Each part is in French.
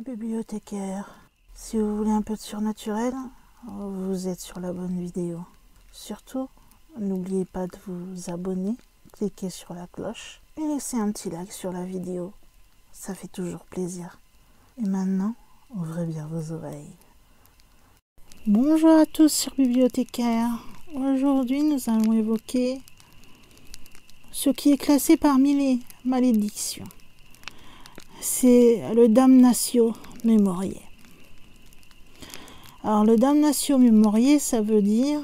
bibliothécaire. Si vous voulez un peu de surnaturel, vous êtes sur la bonne vidéo. Surtout, n'oubliez pas de vous abonner, cliquez sur la cloche et laissez un petit like sur la vidéo. Ça fait toujours plaisir. Et maintenant, ouvrez bien vos oreilles. Bonjour à tous sur Bibliothécaire. Aujourd'hui, nous allons évoquer ce qui est classé parmi les malédictions. C'est le damnatio memoriae. Alors, le damnatio memoriae, ça veut dire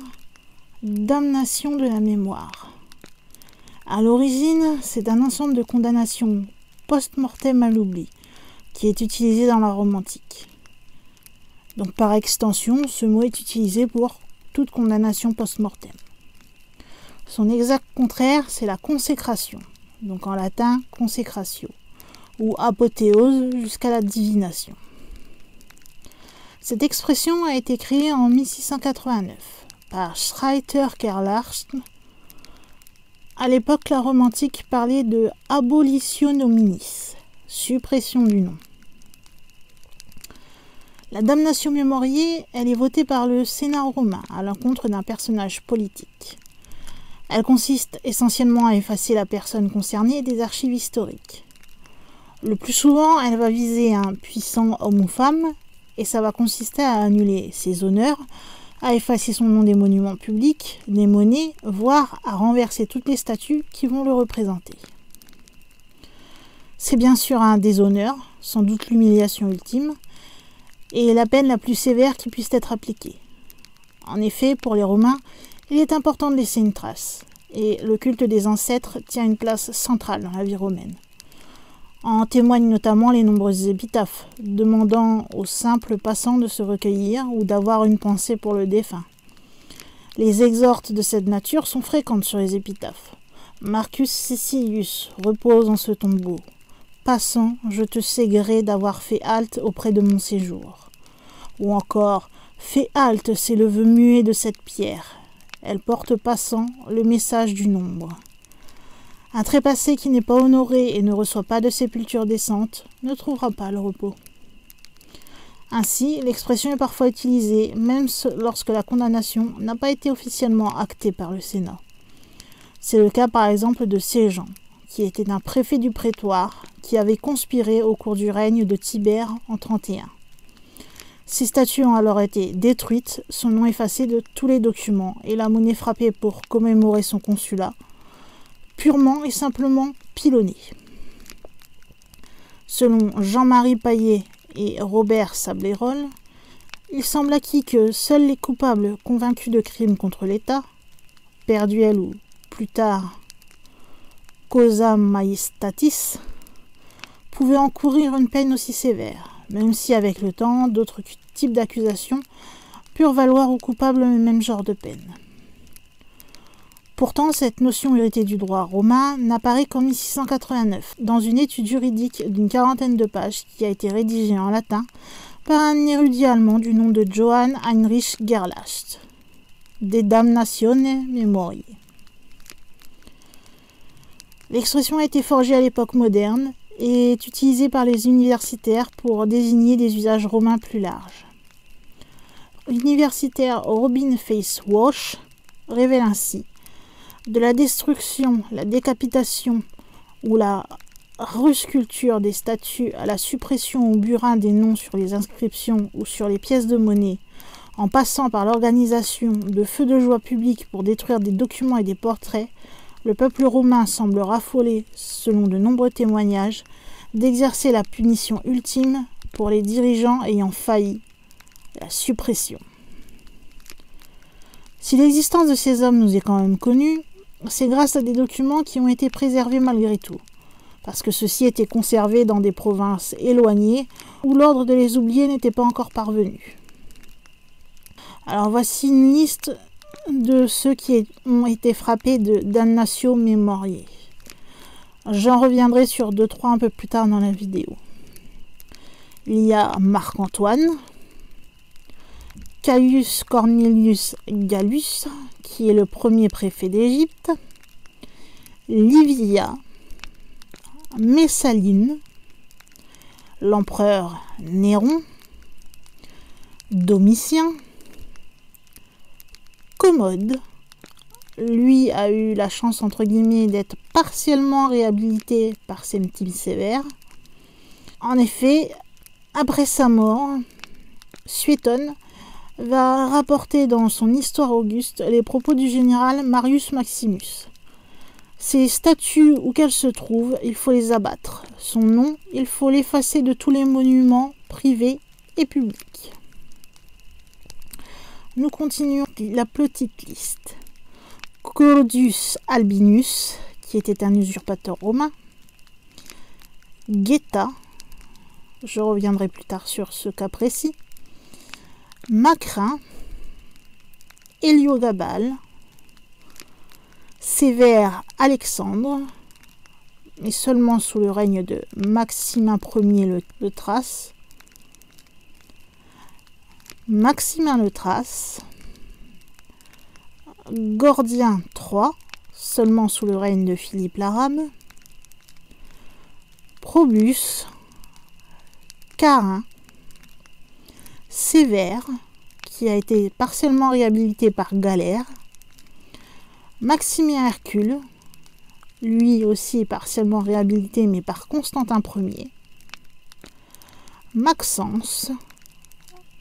damnation de la mémoire. À l'origine, c'est un ensemble de condamnations post-mortem à l'oubli qui est utilisé dans la Rome antique. Donc, par extension, ce mot est utilisé pour toute condamnation post-mortem. Son exact contraire, c'est la consécration, donc en latin consecratio, ou apothéose jusqu'à la divination. Cette expression a été créée en 1689 par Schreiter Kerlarst. À l'époque, la Rome antique parlait de abolitio nominis, suppression du nom. La damnatio memoriae, elle est votée par le Sénat romain à l'encontre d'un personnage politique. Elle consiste essentiellement à effacer la personne concernée des archives historiques. Le plus souvent, elle va viser un puissant homme ou femme, et ça va consister à annuler ses honneurs, à effacer son nom des monuments publics, des monnaies, voire à renverser toutes les statues qui vont le représenter. C'est bien sûr un déshonneur, sans doute l'humiliation ultime, et la peine la plus sévère qui puisse être appliquée. En effet, pour les Romains, il est important de laisser une trace, et le culte des ancêtres tient une place centrale dans la vie romaine. En témoignent notamment les nombreuses épitaphes, demandant aux simples passants de se recueillir ou d'avoir une pensée pour le défunt. Les exhortes de cette nature sont fréquentes sur les épitaphes. Marcus Cecilius repose en ce tombeau. Passant, je te sais gré d'avoir fait halte auprès de mon séjour. Ou encore, fais halte, c'est le vœu muet de cette pierre. Elle porte passant le message du nombre. Un trépassé qui n'est pas honoré et ne reçoit pas de sépulture décente ne trouvera pas le repos. Ainsi, l'expression est parfois utilisée, même lorsque la condamnation n'a pas été officiellement actée par le Sénat. C'est le cas par exemple de Séjan, qui était un préfet du prétoire, qui avait conspiré au cours du règne de Tibère en 31. Ses statues ont alors été détruites, son nom effacé de tous les documents et la monnaie frappée pour commémorer son consulat, purement et simplement pilonnée. Selon Jean-Marie Paillet et Robert Sablerol, il semble acquis que seuls les coupables convaincus de crimes contre l'État, Perduel ou plus tard Causa Majestatis, pouvaient encourir une peine aussi sévère, même si avec le temps, d'autres types d'accusations purent valoir aux coupables le même genre de peine. Pourtant, cette notion héritée du droit romain n'apparaît qu'en 1689, dans une étude juridique d'une 40aine de pages qui a été rédigée en latin par un érudit allemand du nom de Johann Heinrich Gerlach, De Damnatione Memoriae. L'expression a été forgée à l'époque moderne et est utilisée par les universitaires pour désigner des usages romains plus larges. L'universitaire Robin Face Walsh révèle ainsi: de la destruction, la décapitation ou la resculpture des statues à la suppression au burin des noms sur les inscriptions ou sur les pièces de monnaie, en passant par l'organisation de feux de joie publics pour détruire des documents et des portraits, le peuple romain semble raffoler, selon de nombreux témoignages, d'exercer la punition ultime pour les dirigeants ayant failli, la suppression. Si l'existence de ces hommes nous est quand même connue, c'est grâce à des documents qui ont été préservés malgré tout, parce que ceux-ci étaient conservés dans des provinces éloignées où l'ordre de les oublier n'était pas encore parvenu. Alors voici une liste de ceux qui ont été frappés de damnatio memoriae. J'en reviendrai sur 2-3 un peu plus tard dans la vidéo. Il y a Marc-Antoine, Caius Cornelius Gallus, qui est le premier préfet d'Égypte, Livia, Messaline, l'empereur Néron, Domitien, Commode. Lui a eu la chance, entre guillemets, d'être partiellement réhabilité par Septime Sévère. En effet, après sa mort, Suétone va rapporter dans son Histoire Auguste les propos du général Marius Maximus. Ces statues où qu'elles se trouvent, il faut les abattre. Son nom, il faut l'effacer de tous les monuments privés et publics. Nous continuons la petite liste. Claudius Albinus, qui était un usurpateur romain. Geta, je reviendrai plus tard sur ce cas précis. Macrin, Héliogabale, Sévère Alexandre, mais seulement sous le règne de Maximin Ier le Thrace, Maximin le Thrace, Gordien III, seulement sous le règne de Philippe l'Arabe, Probus, Carin, Sévère, qui a été partiellement réhabilité par Galère, Maximien Hercule, lui aussi partiellement réhabilité mais par Constantin Ier, Maxence,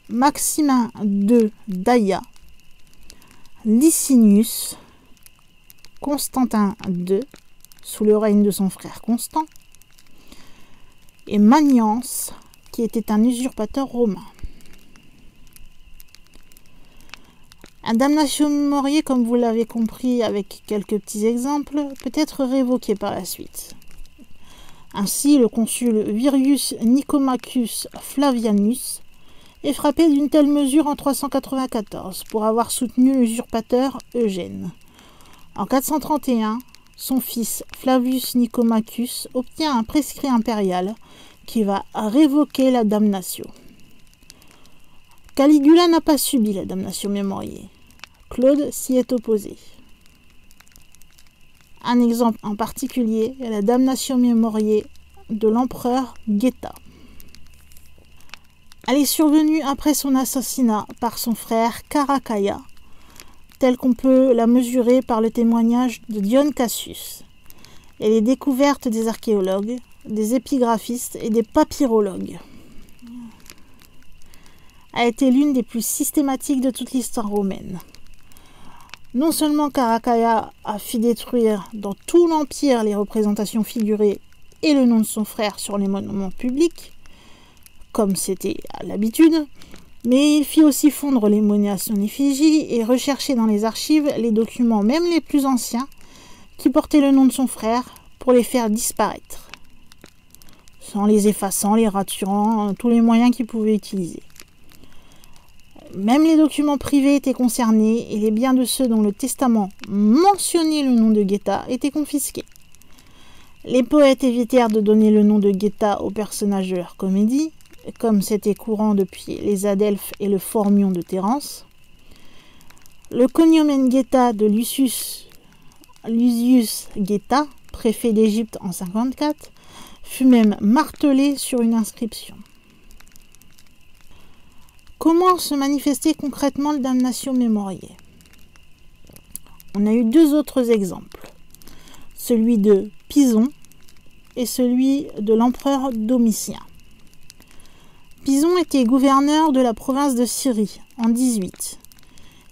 Maximin II d'Aïa, Licinius, Constantin II, sous le règne de son frère Constant, et Magnance, qui était un usurpateur romain. Un damnatio memoriae, comme vous l'avez compris avec quelques petits exemples, peut être révoqué par la suite. Ainsi, le consul Virius Nicomachus Flavianus est frappé d'une telle mesure en 394 pour avoir soutenu l'usurpateur Eugène. En 431, son fils Flavius Nicomachus obtient un prescrit impérial qui va révoquer la damnatio. Caligula n'a pas subi la damnatio memoriae. Claude s'y est opposé. Un exemple en particulier est la damnatio memoriae de l'empereur Geta. Elle est survenue après son assassinat par son frère Caracalla, telle qu'on peut la mesurer par le témoignage de Dione Cassius et les découvertes des archéologues, des épigraphistes et des papyrologues. A été l'une des plus systématiques de toute l'histoire romaine. Non seulement Caracalla a fait détruire dans tout l'Empire les représentations figurées et le nom de son frère sur les monuments publics, comme c'était à l'habitude, mais il fit aussi fondre les monnaies à son effigie et rechercher dans les archives les documents, même les plus anciens, qui portaient le nom de son frère pour les faire disparaître, sans les effaçant, les raturant, tous les moyens qu'il pouvait utiliser. Même les documents privés étaient concernés et les biens de ceux dont le testament mentionnait le nom de Geta étaient confisqués. Les poètes évitèrent de donner le nom de Geta aux personnages de leur comédie, comme c'était courant depuis les Adelphes et le Phormion de Terence. Le cognomen Geta de Lucius Geta, préfet d'Égypte en 54, fut même martelé sur une inscription. Comment se manifestait concrètement le damnatio memoriae? On a eu deux autres exemples, celui de Pison et celui de l'empereur Domitien. Pison était gouverneur de la province de Syrie en 18.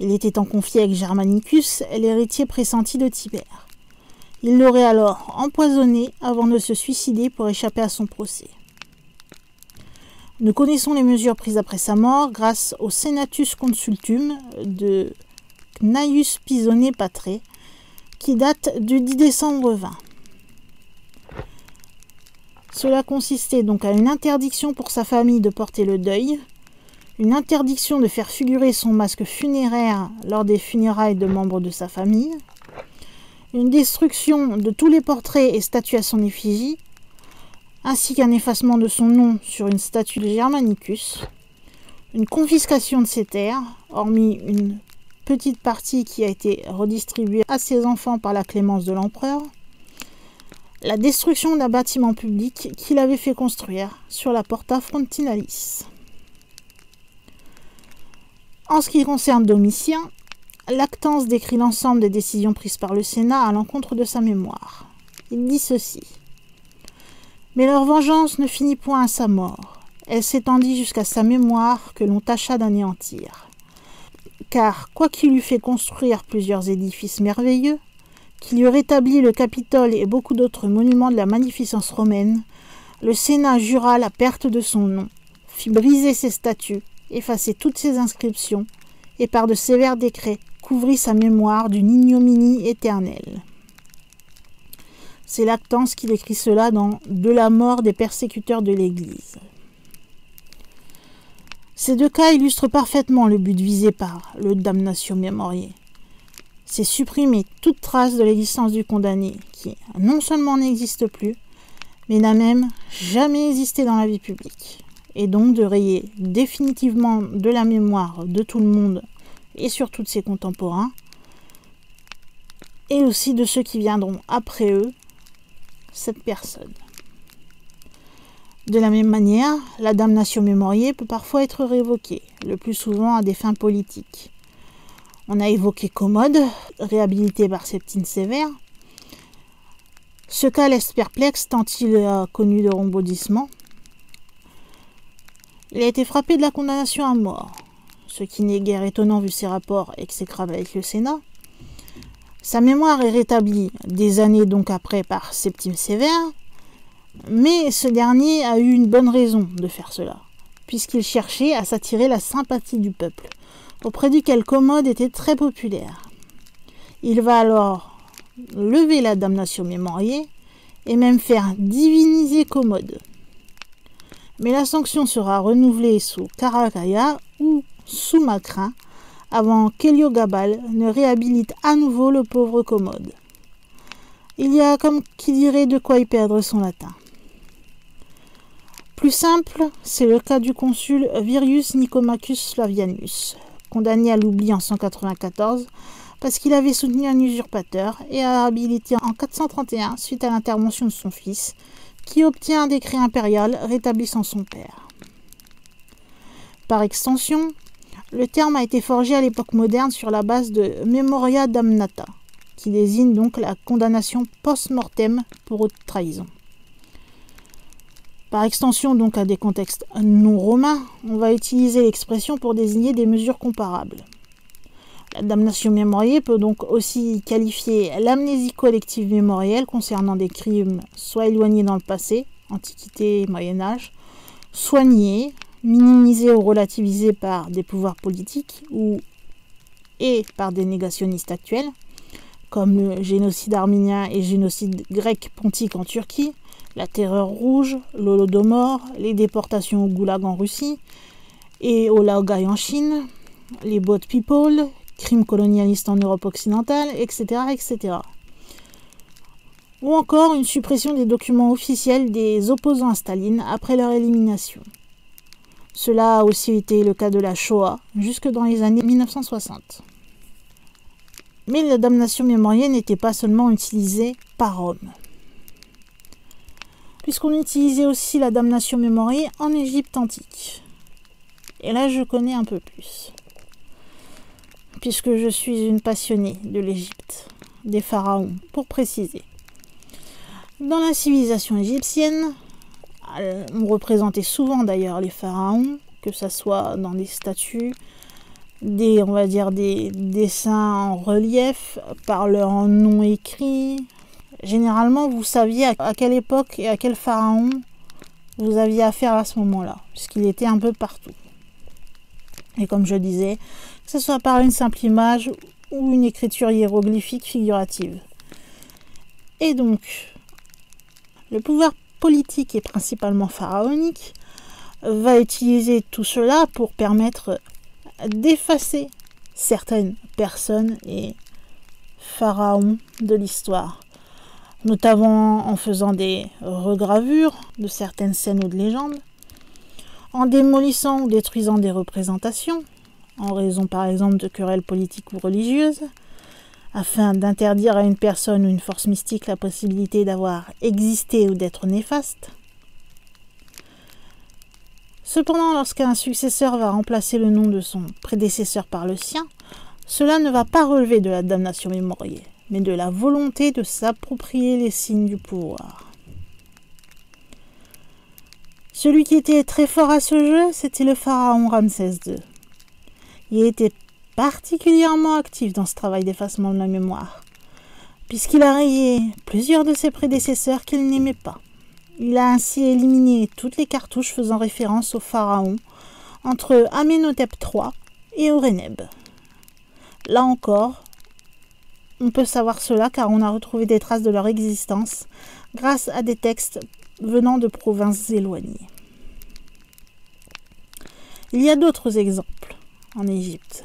Il était en conflit avec Germanicus, l'héritier pressenti de Tibère. Il l'aurait alors empoisonné avant de se suicider pour échapper à son procès. Nous connaissons les mesures prises après sa mort grâce au Senatus Consultum de Cneius Pisone Patré, qui date du 10 décembre 20. Cela consistait donc à une interdiction pour sa famille de porter le deuil, une interdiction de faire figurer son masque funéraire lors des funérailles de membres de sa famille, une destruction de tous les portraits et statues à son effigie, ainsi qu'un effacement de son nom sur une statue de Germanicus, une confiscation de ses terres, hormis une petite partie qui a été redistribuée à ses enfants par la clémence de l'empereur, la destruction d'un bâtiment public qu'il avait fait construire sur la Porta Frontinalis. En ce qui concerne Domitien, Lactance décrit l'ensemble des décisions prises par le Sénat à l'encontre de sa mémoire. Il dit ceci. « Mais leur vengeance ne finit point à sa mort. Elle s'étendit jusqu'à sa mémoire que l'on tâcha d'anéantir. Car, quoiqu'il eût fait construire plusieurs édifices merveilleux, qu'il eût rétabli le Capitole et beaucoup d'autres monuments de la magnificence romaine, le Sénat jura la perte de son nom, fit briser ses statues, effacer toutes ses inscriptions, et par de sévères décrets couvrit sa mémoire d'une ignominie éternelle. » C'est Lactance qui décrit cela dans « De la mort des persécuteurs de l'Église ». Ces deux cas illustrent parfaitement le but visé par le damnatio memoriae. C'est supprimer toute trace de l'existence du condamné, qui non seulement n'existe plus, mais n'a même jamais existé dans la vie publique, et donc de rayer définitivement de la mémoire de tout le monde et surtout de ses contemporains, et aussi de ceux qui viendront après eux, cette personne. De la même manière, la damnatio memoriae peut parfois être révoquée, le plus souvent à des fins politiques. On a évoqué Commode, réhabilité par Septime Sévère. Ce cas laisse perplexe tant il a connu de rebondissements. Il a été frappé de la condamnation à mort, ce qui n'est guère étonnant vu ses rapports exécrables avec le Sénat. Sa mémoire est rétablie des années donc après par Septime Sévère, mais ce dernier a eu une bonne raison de faire cela, puisqu'il cherchait à s'attirer la sympathie du peuple, auprès duquel Commode était très populaire. Il va alors lever la damnatio memoriae et même faire diviniser Commode. Mais la sanction sera renouvelée sous Caracalla ou sous Macrin, avant qu'Héliogabale ne réhabilite à nouveau le pauvre Commode. Il y a, comme qui dirait, de quoi y perdre son latin. Plus simple, c'est le cas du consul Virius Nicomachus Flavianus, condamné à l'oubli en 194 parce qu'il avait soutenu un usurpateur et réhabilité en 431 suite à l'intervention de son fils, qui obtient un décret impérial rétablissant son père. Par extension, le terme a été forgé à l'époque moderne sur la base de memoria damnata, qui désigne donc la condamnation post-mortem pour haute trahison. Par extension donc à des contextes non romains, on va utiliser l'expression pour désigner des mesures comparables. La damnatio memoriae peut donc aussi qualifier l'amnésie collective mémorielle concernant des crimes soit éloignés dans le passé, Antiquité et Moyen-Âge, soit niés, minimisés ou relativisés par des pouvoirs politiques et par des négationnistes actuels, comme le génocide arménien et le génocide grec pontique en Turquie, la terreur rouge, l'Holodomor, les déportations au goulag en Russie et au laogai en Chine, les boat people, crimes colonialistes en Europe occidentale, etc., etc. Ou encore une suppression des documents officiels des opposants à Staline après leur élimination. Cela a aussi été le cas de la Shoah, jusque dans les années 1960. Mais la damnatio memoriae n'était pas seulement utilisée par Rome, puisqu'on utilisait aussi la damnatio memoriae en Égypte antique. Et là, je connais un peu plus, puisque je suis une passionnée de l'Égypte, des pharaons, pour préciser. Dans la civilisation égyptienne, on représentait souvent d'ailleurs les pharaons, que ce soit dans des statues, des dessins en relief, par leur nom écrit. Généralement, vous saviez à quelle époque et à quel pharaon vous aviez affaire à ce moment-là, puisqu'il était un peu partout. Et comme je disais, que ce soit par une simple image ou une écriture hiéroglyphique figurative. Et donc, le pouvoir politique et principalement pharaonique va utiliser tout cela pour permettre d'effacer certaines personnes et pharaons de l'histoire, notamment en faisant des regravures de certaines scènes ou de légendes, en démolissant ou détruisant des représentations, en raison par exemple de querelles politiques ou religieuses, afin d'interdire à une personne ou une force mystique la possibilité d'avoir existé ou d'être néfaste. Cependant, lorsqu'un successeur va remplacer le nom de son prédécesseur par le sien, cela ne va pas relever de la damnation mémorielle, mais de la volonté de s'approprier les signes du pouvoir. Celui qui était très fort à ce jeu, c'était le pharaon Ramsès II. Il était particulièrement actif dans ce travail d'effacement de la mémoire, puisqu'il a rayé plusieurs de ses prédécesseurs qu'il n'aimait pas. Il a ainsi éliminé toutes les cartouches faisant référence au pharaon entre Amenhotep III et Horemheb. Là encore, on peut savoir cela car on a retrouvé des traces de leur existence grâce à des textes venant de provinces éloignées. Il y a d'autres exemples en Égypte,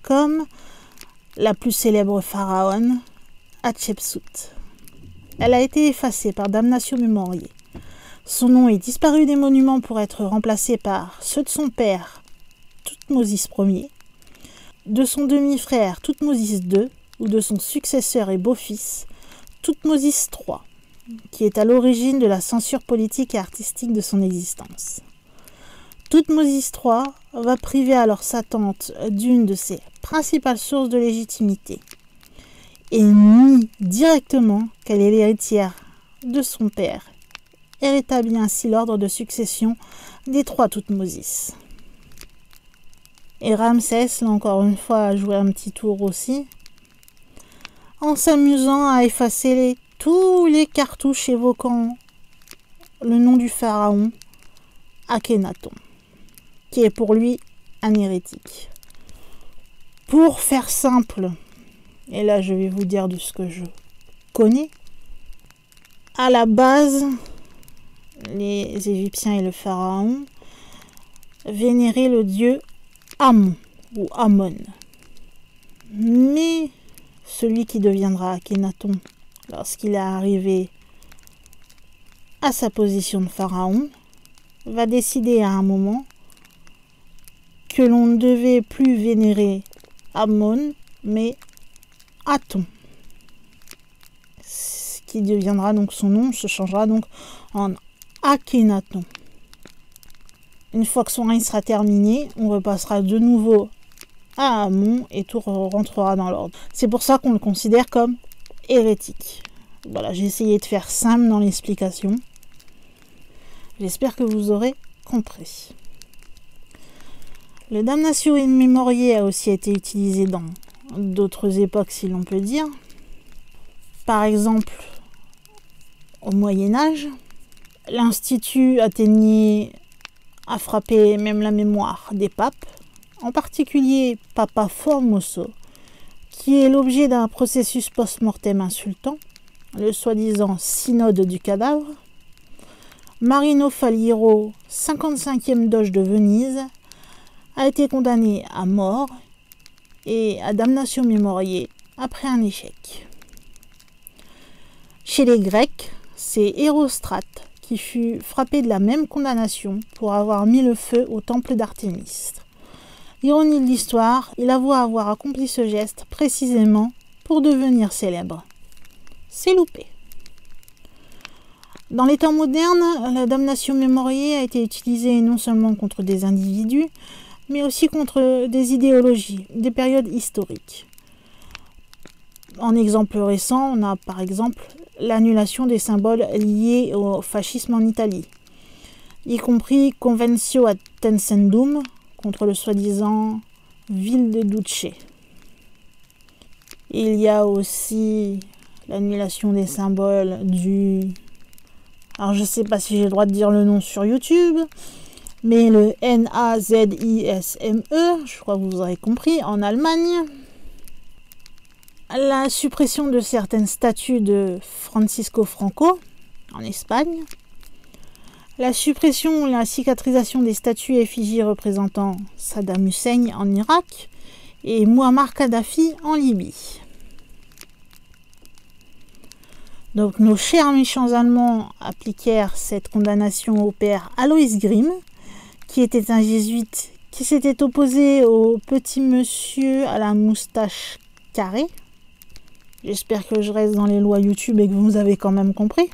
comme la plus célèbre pharaon, Hatshepsut. Elle a été effacée par damnation mémorielle. Son nom est disparu des monuments pour être remplacé par ceux de son père, Thoutmôsis Ier, de son demi-frère Thoutmôsis II ou de son successeur et beau-fils, Thoutmôsis III, qui est à l'origine de la censure politique et artistique de son existence. Thoutmôsis III va priver alors sa tante d'une de ses principales sources de légitimité et nie directement qu'elle est l'héritière de son père et rétablit ainsi l'ordre de succession des trois Thoutmôsis. Et Ramsès, là encore une fois, a joué un petit tour aussi, en s'amusant à effacer tous les cartouches évoquant le nom du pharaon Akhenaton, qui est pour lui un hérétique. Pour faire simple, et là je vais vous dire de ce que je connais, à la base, les Égyptiens et le pharaon vénéraient le dieu Amon ou Amon. Mais celui qui deviendra Akhenaton lorsqu'il est arrivé à sa position de pharaon va décider à un moment que l'on ne devait plus vénérer Amon mais Aton. Ce qui deviendra donc son nom se changera donc en Akhenaton. Une fois que son règne sera terminé, on repassera de nouveau à Amon et tout rentrera dans l'ordre. C'est pour ça qu'on le considère comme hérétique. Voilà, j'ai essayé de faire simple dans l'explication. J'espère que vous aurez compris. Le damnatio in memoriae a aussi été utilisé dans d'autres époques, si l'on peut dire. Par exemple, au Moyen-Âge, l'Institut athénien a frappé même la mémoire des papes, en particulier Papa Formoso, qui est l'objet d'un processus post-mortem insultant, le soi-disant synode du cadavre. Marino Faliero, 55e doge de Venise, a été condamné à mort et à damnatio memoriae après un échec. Chez les Grecs, c'est Érostrate qui fut frappé de la même condamnation pour avoir mis le feu au temple d'Artémis. Ironie de l'histoire, il avoue avoir accompli ce geste précisément pour devenir célèbre. C'est loupé. Dans les temps modernes, la damnatio memoriae a été utilisée non seulement contre des individus, mais aussi contre des idéologies, des périodes historiques. En exemple récent, on a par exemple l'annulation des symboles liés au fascisme en Italie, y compris Conventio ad Tencendum contre le soi-disant Ville de Duce. Il y a aussi l'annulation des symboles du... Alors je ne sais pas si j'ai le droit de dire le nom sur YouTube, mais le Nazisme, je crois que vous aurez compris, en Allemagne. La suppression de certaines statues de Francisco Franco en Espagne. La suppression ou la cicatrisation des statues et effigies représentant Saddam Hussein en Irak et Muammar Kadhafi en Libye. Donc nos chers méchants Allemands appliquèrent cette condamnation au père Alois Grimm, qui était un jésuite qui s'était opposé au petit monsieur à la moustache carrée. J'espère que je reste dans les lois YouTube et que vous avez quand même compris.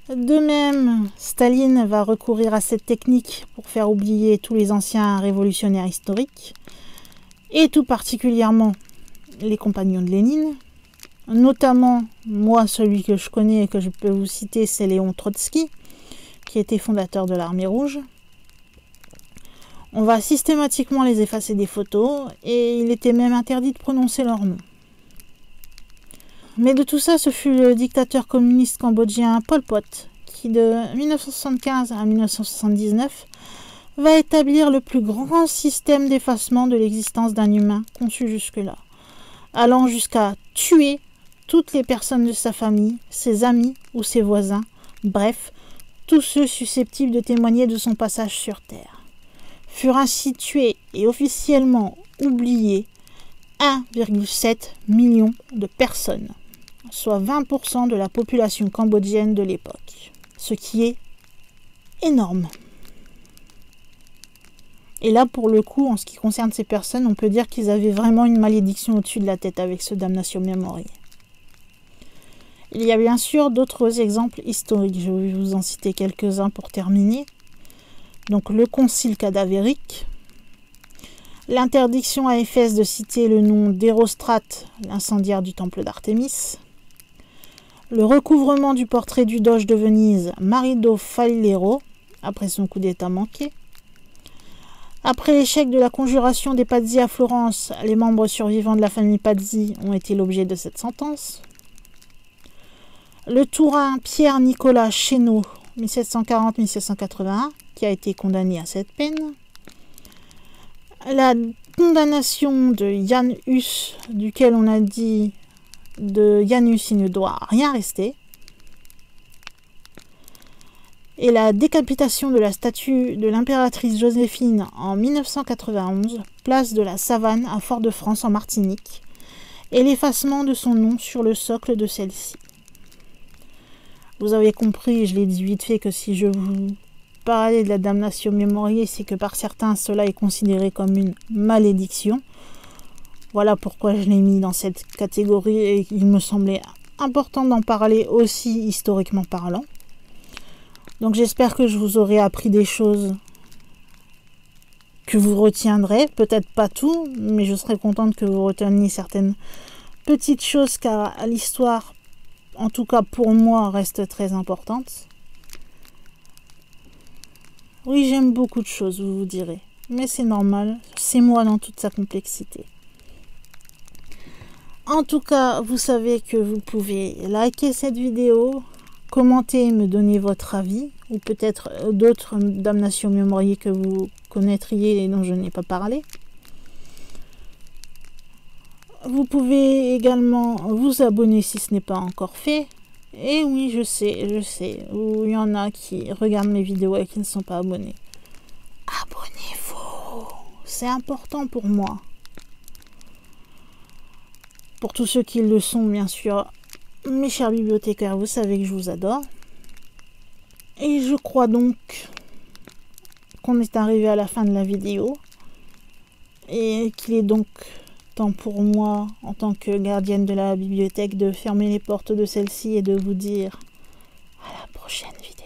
De même, Staline va recourir à cette technique pour faire oublier tous les anciens révolutionnaires historiques, et tout particulièrement les compagnons de Lénine. Notamment, moi, celui que je connais et que je peux vous citer, c'est Léon Trotsky, qui était fondateur de l'Armée rouge. On va systématiquement les effacer des photos, et il était même interdit de prononcer leur nom. Mais de tout ça, ce fut le dictateur communiste cambodgien Pol Pot, qui de 1975 à 1979 va établir le plus grand système d'effacement de l'existence d'un humain conçu jusque-là, allant jusqu'à tuer toutes les personnes de sa famille, ses amis ou ses voisins, bref, tous ceux susceptibles de témoigner de son passage sur Terre. Furent ainsi tués et officiellement oubliés 1,7 million de personnes, soit 20% de la population cambodgienne de l'époque, ce qui est énorme. Et là, pour le coup, en ce qui concerne ces personnes, on peut dire qu'ils avaient vraiment une malédiction au-dessus de la tête avec ce damnatio memoriae. Il y a bien sûr d'autres exemples historiques, je vais vous en citer quelques-uns pour terminer. Donc le concile cadavérique, l'interdiction à Éphèse de citer le nom d'Hérostrate, l'incendiaire du temple d'Artémis, le recouvrement du portrait du doge de Venise, Marido Faliero, après son coup d'état manqué. Après l'échec de la conjuration des Pazzi à Florence, les membres survivants de la famille Pazzi ont été l'objet de cette sentence. Le Tourin Pierre-Nicolas Chénaud, 1740-1781, qui a été condamné à cette peine. La condamnation de Jan Hus, duquel on a dit de Janus il ne doit rien rester. Et la décapitation de la statue de l'impératrice Joséphine en 1991, place de la Savane à Fort-de-France en Martinique, et l'effacement de son nom sur le socle de celle-ci. Vous avez compris, je l'ai dit vite fait, que si je vous parlais de la damnatio memoriae, c'est que par certains, cela est considéré comme une malédiction. Voilà pourquoi je l'ai mis dans cette catégorie et il me semblait important d'en parler aussi historiquement parlant. Donc j'espère que je vous aurai appris des choses que vous retiendrez, peut-être pas tout, mais je serais contente que vous reteniez certaines petites choses car l'histoire, en tout cas pour moi, reste très importante. Oui, j'aime beaucoup de choses, vous vous direz, mais c'est normal, c'est moi dans toute sa complexité. En tout cas, vous savez que vous pouvez liker cette vidéo, commenter et me donner votre avis, ou peut-être d'autres damnatio memoriae que vous connaîtriez et dont je n'ai pas parlé. Vous pouvez également vous abonner si ce n'est pas encore fait. Et oui, je sais, il y en a qui regardent mes vidéos et qui ne sont pas abonnés. Abonnez-vous, c'est important pour moi. Pour tous ceux qui le sont, bien sûr, mes chers bibliothécaires, vous savez que je vous adore. Et je crois donc qu'on est arrivé à la fin de la vidéo. Et qu'il est donc temps pour moi, en tant que gardienne de la bibliothèque, de fermer les portes de celle-ci et de vous dire à la prochaine vidéo.